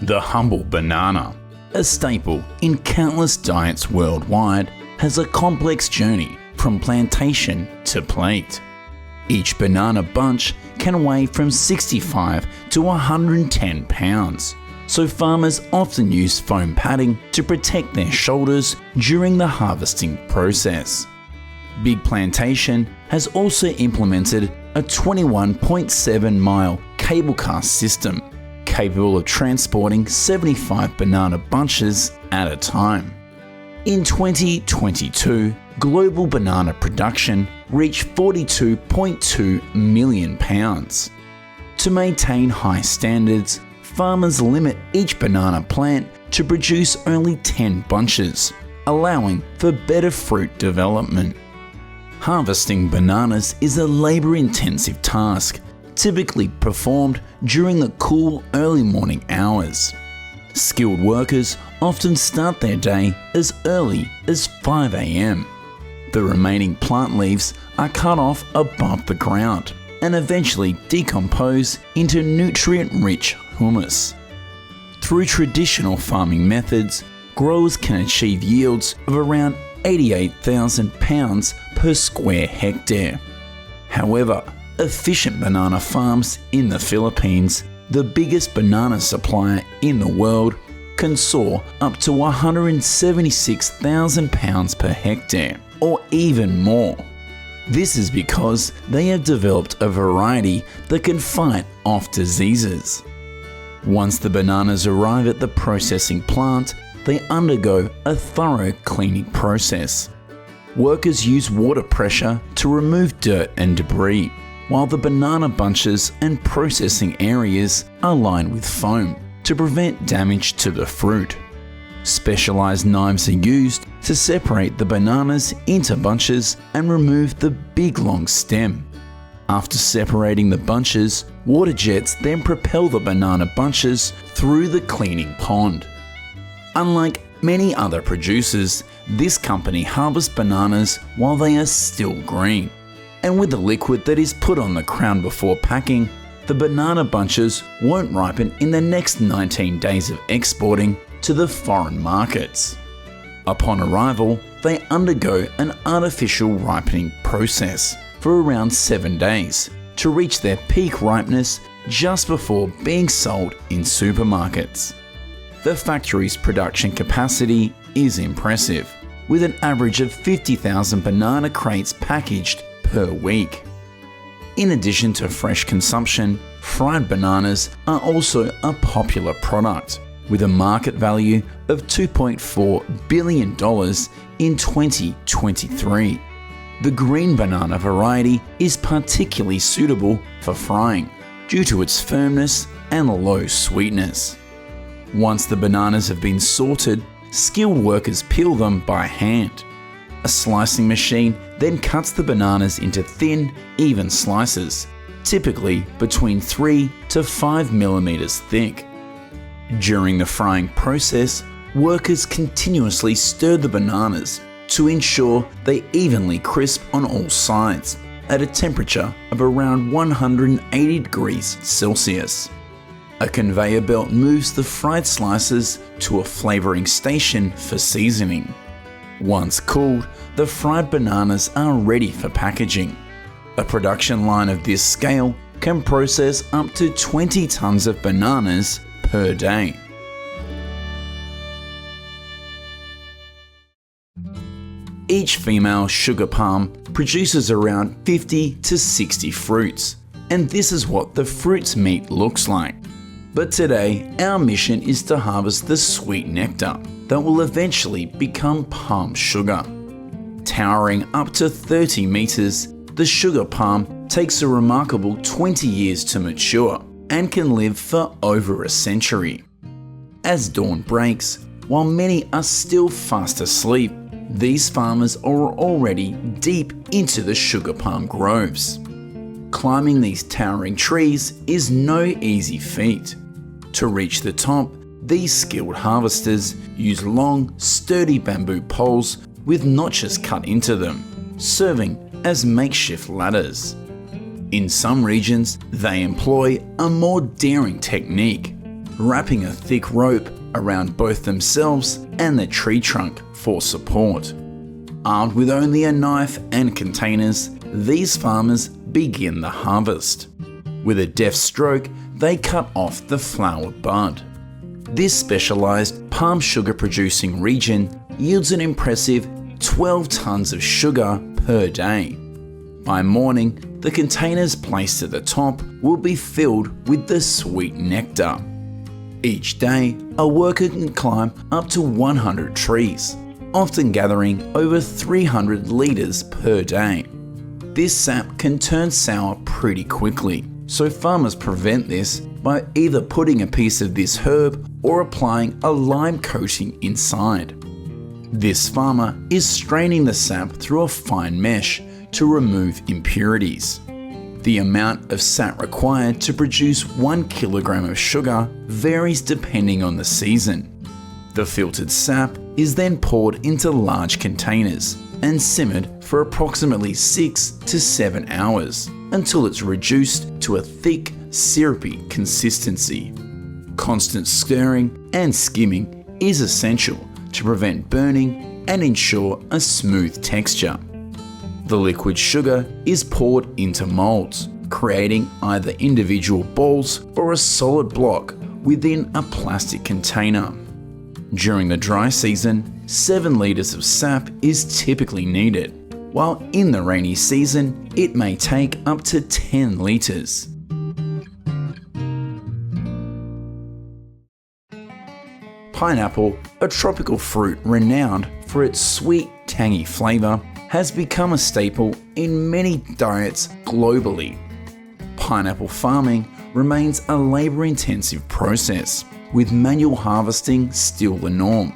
The humble banana, a staple in countless diets worldwide, has a complex journey from plantation to plate. Each banana bunch can weigh from 65 to 110 pounds, so farmers often use foam padding to protect their shoulders during the harvesting process. Big Plantation has also implemented a 21.7-mile cable car system capable of transporting 75 banana bunches at a time. In 2022, global banana production reached 42.2 million pounds. To maintain high standards, farmers limit each banana plant to produce only 10 bunches, allowing for better fruit development. Harvesting bananas is a labour-intensive task, typically performed during the cool early morning hours. Skilled workers often start their day as early as 5 a.m. The remaining plant leaves are cut off above the ground and eventually decompose into nutrient-rich humus. Through traditional farming methods, growers can achieve yields of around 88,000 pounds per square hectare. However, efficient banana farms in the Philippines, the biggest banana supplier in the world, can soar up to 176,000 pounds per hectare, or even more. This is because they have developed a variety that can fight off diseases. Once the bananas arrive at the processing plant, they undergo a thorough cleaning process. Workers use water pressure to remove dirt and debris, while the banana bunches and processing areas are lined with foam to prevent damage to the fruit. Specialized knives are used to separate the bananas into bunches and remove the big long stem. After separating the bunches, water jets then propel the banana bunches through the cleaning pond. Unlike many other producers, this company harvests bananas while they are still green. And with the liquid that is put on the crown before packing, the banana bunches won't ripen in the next 19 days of exporting to the foreign markets. Upon arrival, they undergo an artificial ripening process for around 7 days to reach their peak ripeness just before being sold in supermarkets. The factory's production capacity is impressive, with an average of 50,000 banana crates packaged per week. In addition to fresh consumption, fried bananas are also a popular product, with a market value of $2.4 billion in 2023. The green banana variety is particularly suitable for frying due to its firmness and low sweetness. Once the bananas have been sorted, skilled workers peel them by hand. A slicing machine then cuts the bananas into thin, even slices, typically between 3 to 5 millimeters thick. During the frying process, workers continuously stir the bananas to ensure they evenly crisp on all sides at a temperature of around 180 degrees Celsius. A conveyor belt moves the fried slices to a flavoring station for seasoning. Once cooled, the fried bananas are ready for packaging. A production line of this scale can process up to 20 tons of bananas per day. Each female sugar palm produces around 50 to 60 fruits, and this is what the fruit's meat looks like. But today, our mission is to harvest the sweet nectar that will eventually become palm sugar. Towering up to 30 meters, the sugar palm takes a remarkable 20 years to mature and can live for over a century. As dawn breaks, while many are still fast asleep, these farmers are already deep into the sugar palm groves. Climbing these towering trees is no easy feat. To reach the top, these skilled harvesters use long, sturdy bamboo poles with notches cut into them, serving as makeshift ladders. In some regions, they employ a more daring technique, wrapping a thick rope around both themselves and the tree trunk for support. Armed with only a knife and containers, these farmers begin the harvest. With a deft stroke, they cut off the flower bud. This specialized palm sugar producing region yields an impressive 12 tons of sugar per day. By morning, the containers placed at the top will be filled with the sweet nectar. Each day, a worker can climb up to 100 trees, often gathering over 300 litres per day. This sap can turn sour pretty quickly, so farmers prevent this by either putting a piece of this herb or applying a lime coating inside. This farmer is straining the sap through a fine mesh to remove impurities. The amount of sap required to produce 1 kilogram of sugar varies depending on the season. The filtered sap is then poured into large containers and simmered for approximately 6 to 7 hours until it's reduced to a thick, syrupy consistency. Constant stirring and skimming is essential to prevent burning and ensure a smooth texture. The liquid sugar is poured into molds, creating either individual balls or a solid block within a plastic container. During the dry season, 7 litres of sap is typically needed, while in the rainy season, it may take up to 10 litres. Pineapple, a tropical fruit renowned for its sweet, tangy flavour, has become a staple in many diets globally. Pineapple farming remains a labour-intensive process, with manual harvesting still the norm.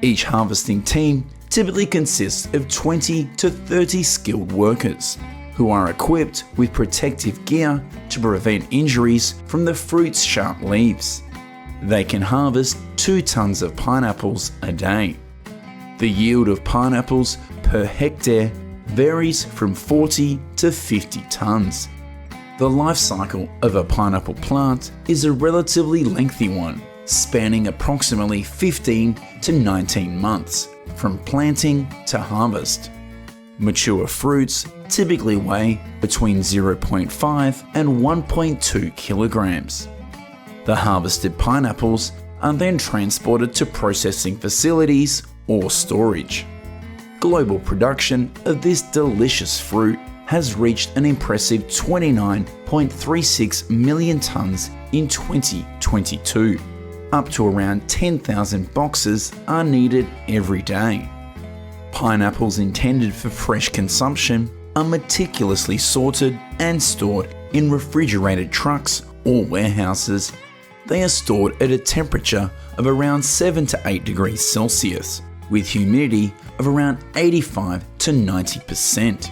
Each harvesting team typically consists of 20 to 30 skilled workers, who are equipped with protective gear to prevent injuries from the fruit's sharp leaves. They can harvest 2 tons of pineapples a day. The yield of pineapples per hectare varies from 40 to 50 tons. The life cycle of a pineapple plant is a relatively lengthy one, spanning approximately 15 to 19 months from planting to harvest. Mature fruits typically weigh between 0.5 and 1.2 kilograms. The harvested pineapples are then transported to processing facilities or storage. Global production of this delicious fruit has reached an impressive 29.36 million tons in 2022. Up to around 10,000 boxes are needed every day. Pineapples intended for fresh consumption are meticulously sorted and stored in refrigerated trucks or warehouses. They are stored at a temperature of around 7 to 8 degrees Celsius, with humidity of around 85 to 90%.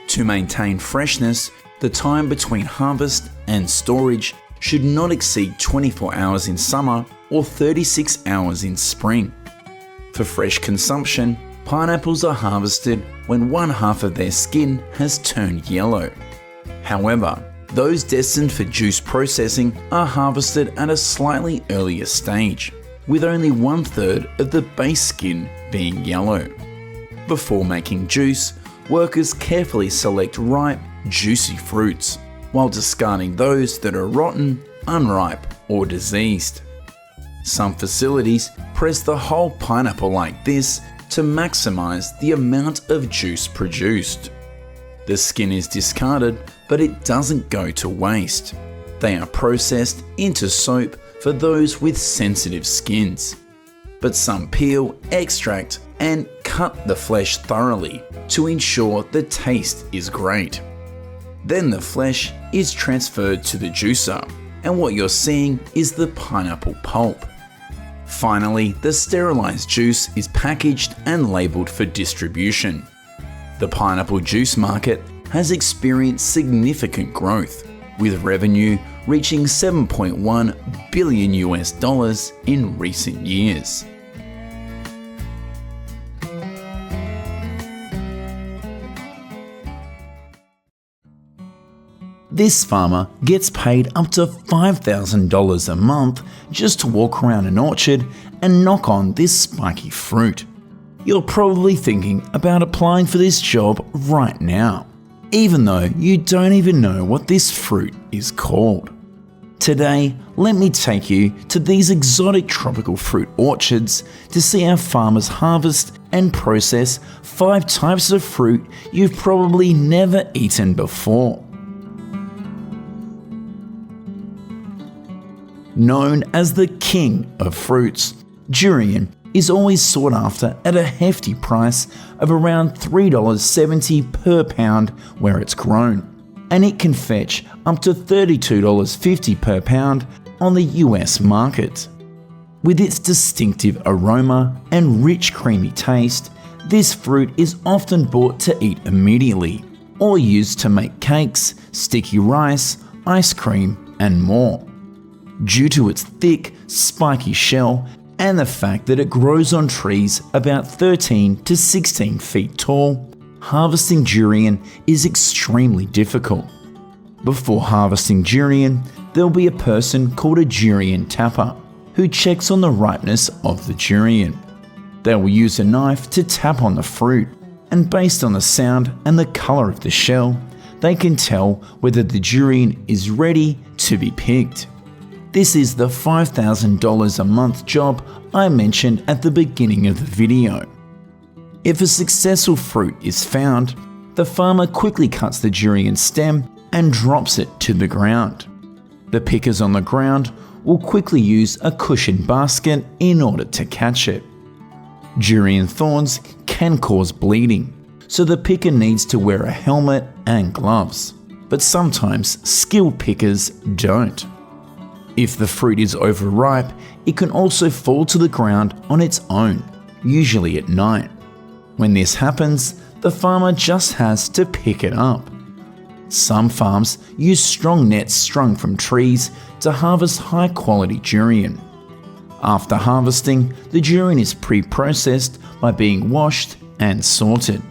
To maintain freshness, the time between harvest and storage should not exceed 24 hours in summer or 36 hours in spring. For fresh consumption, pineapples are harvested when one half of their skin has turned yellow. However, those destined for juice processing are harvested at a slightly earlier stage, with only 1/3 of the base skin being yellow. Before making juice, workers carefully select ripe, juicy fruits, while discarding those that are rotten, unripe, or diseased. Some facilities press the whole pineapple like this to maximize the amount of juice produced. The skin is discarded, but it doesn't go to waste. They are processed into soap for those with sensitive skins. But some peel, extract, and cut the flesh thoroughly to ensure the taste is great. Then the flesh is transferred to the juicer, and what you're seeing is the pineapple pulp. Finally, the sterilized juice is packaged and labeled for distribution. The pineapple juice market has experienced significant growth, with revenue reaching $7.1 billion in recent years. This farmer gets paid up to $5,000 a month just to walk around an orchard and knock on this spiky fruit. You're probably thinking about applying for this job right now, even though you don't even know what this fruit is called. Today, let me take you to these exotic tropical fruit orchards to see how farmers harvest and process 5 types of fruit you've probably never eaten before. Known as the king of fruits, durian is always sought after at a hefty price of around $3.70 per pound where it's grown, and it can fetch up to $32.50 per pound on the US market. With its distinctive aroma and rich creamy taste, this fruit is often bought to eat immediately, or used to make cakes, sticky rice, ice cream, and more. Due to its thick, spiky shell and the fact that it grows on trees about 13 to 16 feet tall, harvesting durian is extremely difficult. Before harvesting durian, there'll be a person called a durian tapper who checks on the ripeness of the durian. They will use a knife to tap on the fruit, and based on the sound and the color of the shell, they can tell whether the durian is ready to be picked. This is the $5,000 a month job I mentioned at the beginning of the video. If a successful fruit is found, the farmer quickly cuts the durian stem and drops it to the ground. The pickers on the ground will quickly use a cushioned basket in order to catch it. Durian thorns can cause bleeding, so the picker needs to wear a helmet and gloves, but sometimes skilled pickers don't. If the fruit is overripe, it can also fall to the ground on its own, usually at night. When this happens, the farmer just has to pick it up. Some farms use strong nets strung from trees to harvest high-quality durian. After harvesting, the durian is pre-processed by being washed and sorted.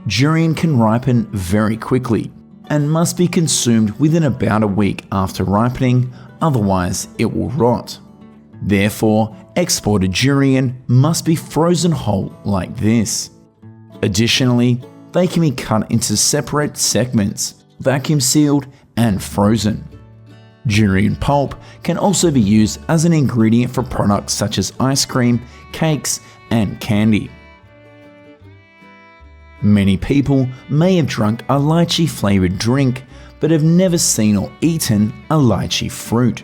Durian can ripen very quickly and must be consumed within about a week after ripening, otherwise it will rot. Therefore, exported durian must be frozen whole like this. Additionally, they can be cut into separate segments, vacuum sealed and frozen. Durian pulp can also be used as an ingredient for products such as ice cream, cakes, and candy. Many people may have drunk a lychee flavored drink, but have never seen or eaten a lychee fruit.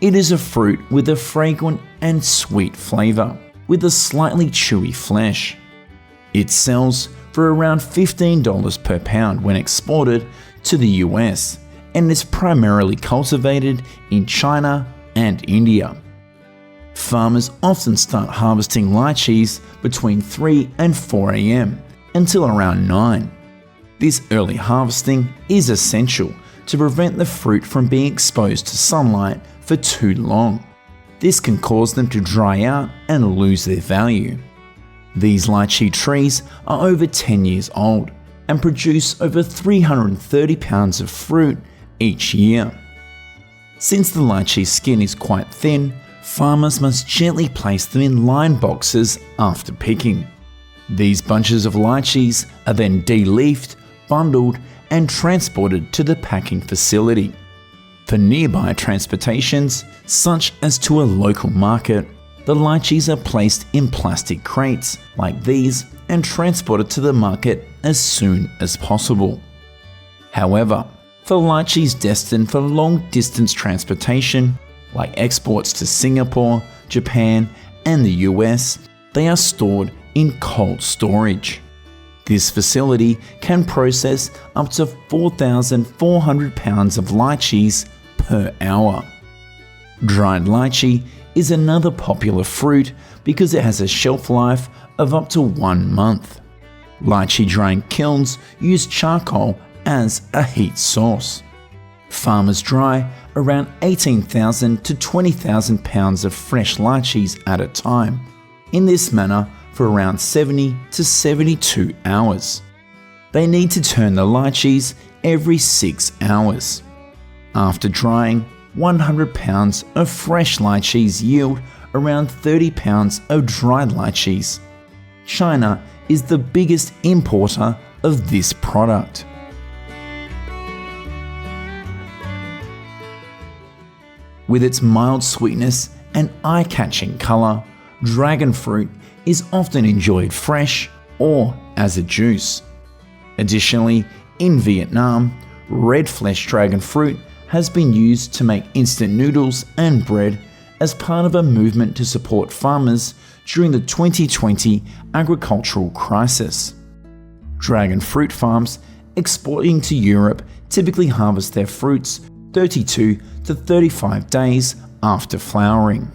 It is a fruit with a fragrant and sweet flavor, with a slightly chewy flesh. It sells for around $15 per pound when exported to the US, and is primarily cultivated in China and India. Farmers often start harvesting lychees between 3 and 4 a.m. until around 9. This early harvesting is essential to prevent the fruit from being exposed to sunlight for too long. This can cause them to dry out and lose their value. These lychee trees are over 10 years old and produce over 330 pounds of fruit each year. Since the lychee skin is quite thin, farmers must gently place them in lined boxes after picking. These bunches of lychees are then de-leafed, bundled, and transported to the packing facility. For nearby transportations, such as to a local market, the lychees are placed in plastic crates like these and transported to the market as soon as possible. However, for lychees destined for long-distance transportation, like exports to Singapore, Japan, and the US, they are stored in cold storage. This facility can process up to 4,400 pounds of lychees per hour. Dried lychee is another popular fruit because it has a shelf life of up to 1 month. Lychee drying kilns use charcoal as a heat source. Farmers dry around 18,000 to 20,000 pounds of fresh lychees at a time, in this manner for around 70 to 72 hours. They need to turn the lychees every 6 hours. After drying, 100 pounds of fresh lychees yield around 30 pounds of dried lychees. China is the biggest importer of this product. With its mild sweetness and eye-catching colour, dragon fruit is often enjoyed fresh or as a juice. Additionally, in Vietnam, red flesh dragon fruit has been used to make instant noodles and bread as part of a movement to support farmers during the 2020 agricultural crisis. Dragon fruit farms exporting to Europe typically harvest their fruits 32 to 35 days after flowering.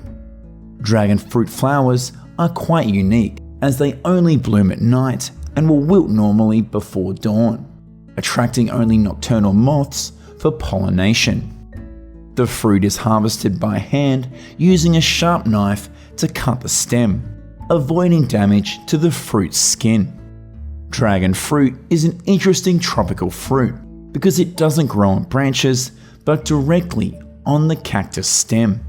Dragon fruit flowers are quite unique as they only bloom at night and will wilt normally before dawn, attracting only nocturnal moths for pollination. The fruit is harvested by hand using a sharp knife to cut the stem, avoiding damage to the fruit's skin. Dragon fruit is an interesting tropical fruit because it doesn't grow on branches but directly on the cactus stem.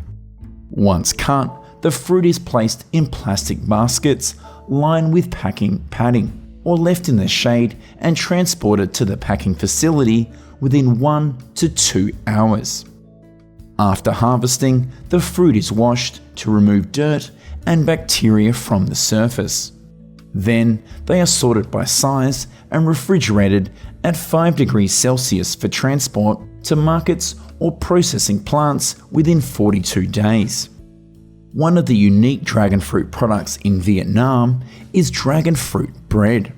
Once cut, the fruit is placed in plastic baskets lined with packing padding or left in the shade and transported to the packing facility within 1 to 2 hours. After harvesting, the fruit is washed to remove dirt and bacteria from the surface. Then they are sorted by size and refrigerated at 5 degrees Celsius for transport to markets or processing plants within 42 days. One of the unique dragon fruit products in Vietnam is dragon fruit bread.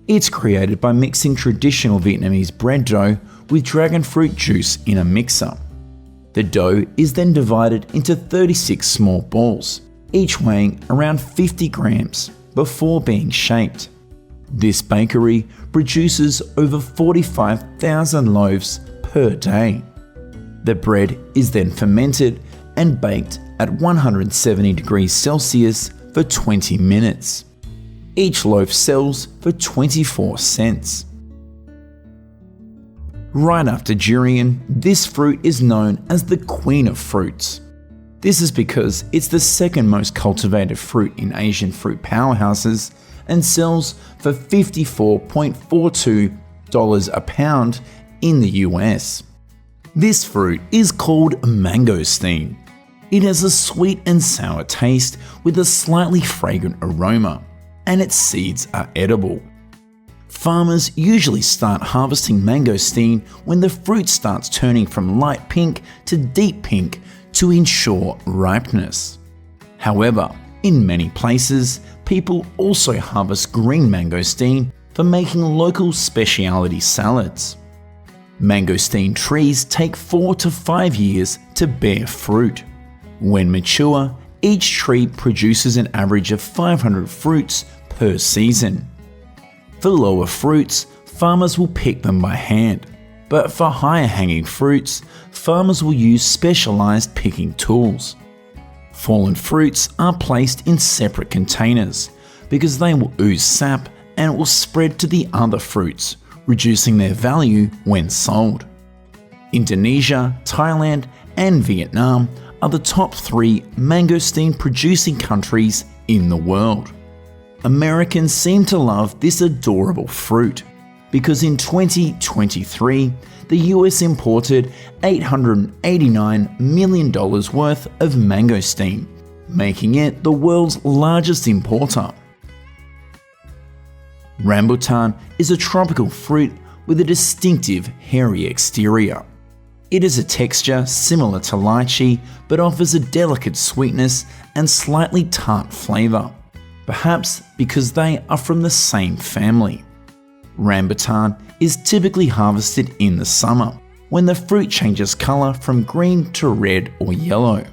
It's created by mixing traditional Vietnamese bread dough with dragon fruit juice in a mixer. The dough is then divided into 36 small balls, each weighing around 50 grams, before being shaped. This bakery produces over 45,000 loaves per day. The bread is then fermented and baked at 170 degrees Celsius for 20 minutes. Each loaf sells for 24 cents. Right after durian, this fruit is known as the queen of fruits. This is because it's the second most cultivated fruit in Asian fruit powerhouses and sells for $54.42 a pound in the US. This fruit is called mangosteen. It has a sweet and sour taste with a slightly fragrant aroma, and its seeds are edible. Farmers usually start harvesting mangosteen when the fruit starts turning from light pink to deep pink to ensure ripeness. However, in many places, people also harvest green mangosteen for making local specialty salads. Mangosteen trees take 4 to 5 years to bear fruit. When mature, each tree produces an average of 500 fruits per season. For lower fruits, farmers will pick them by hand, but for higher hanging fruits, farmers will use specialized picking tools. Fallen fruits are placed in separate containers because they will ooze sap and it will spread to the other fruits, reducing their value when sold. Indonesia, Thailand, and Vietnam are the top 3 mangosteen producing countries in the world. Americans seem to love this adorable fruit because in 2023, the US imported $889 million worth of mangosteen, making it the world's largest importer. Rambutan is a tropical fruit with a distinctive hairy exterior. It has a texture similar to lychee but offers a delicate sweetness and slightly tart flavour, perhaps because they are from the same family. Rambutan is typically harvested in the summer, when the fruit changes colour from green to red or yellow.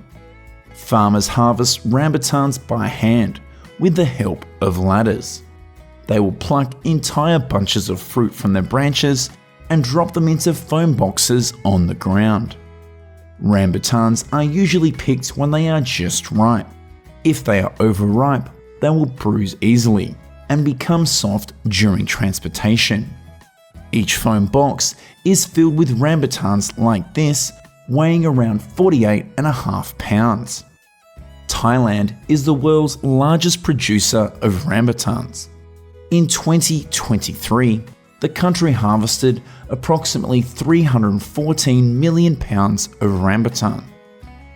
Farmers harvest rambutans by hand with the help of ladders. They will pluck entire bunches of fruit from their branches and drop them into foam boxes on the ground. Rambutans are usually picked when they are just ripe. If they are overripe, they will bruise easily and become soft during transportation. Each foam box is filled with rambutans like this, weighing around 48.5 pounds. Thailand is the world's largest producer of rambutans. In 2023, the country harvested approximately 314 million pounds of rambutan.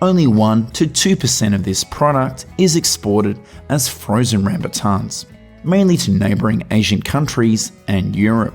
Only 1 to 2% of this product is exported as frozen rambutans, mainly to neighbouring Asian countries and Europe.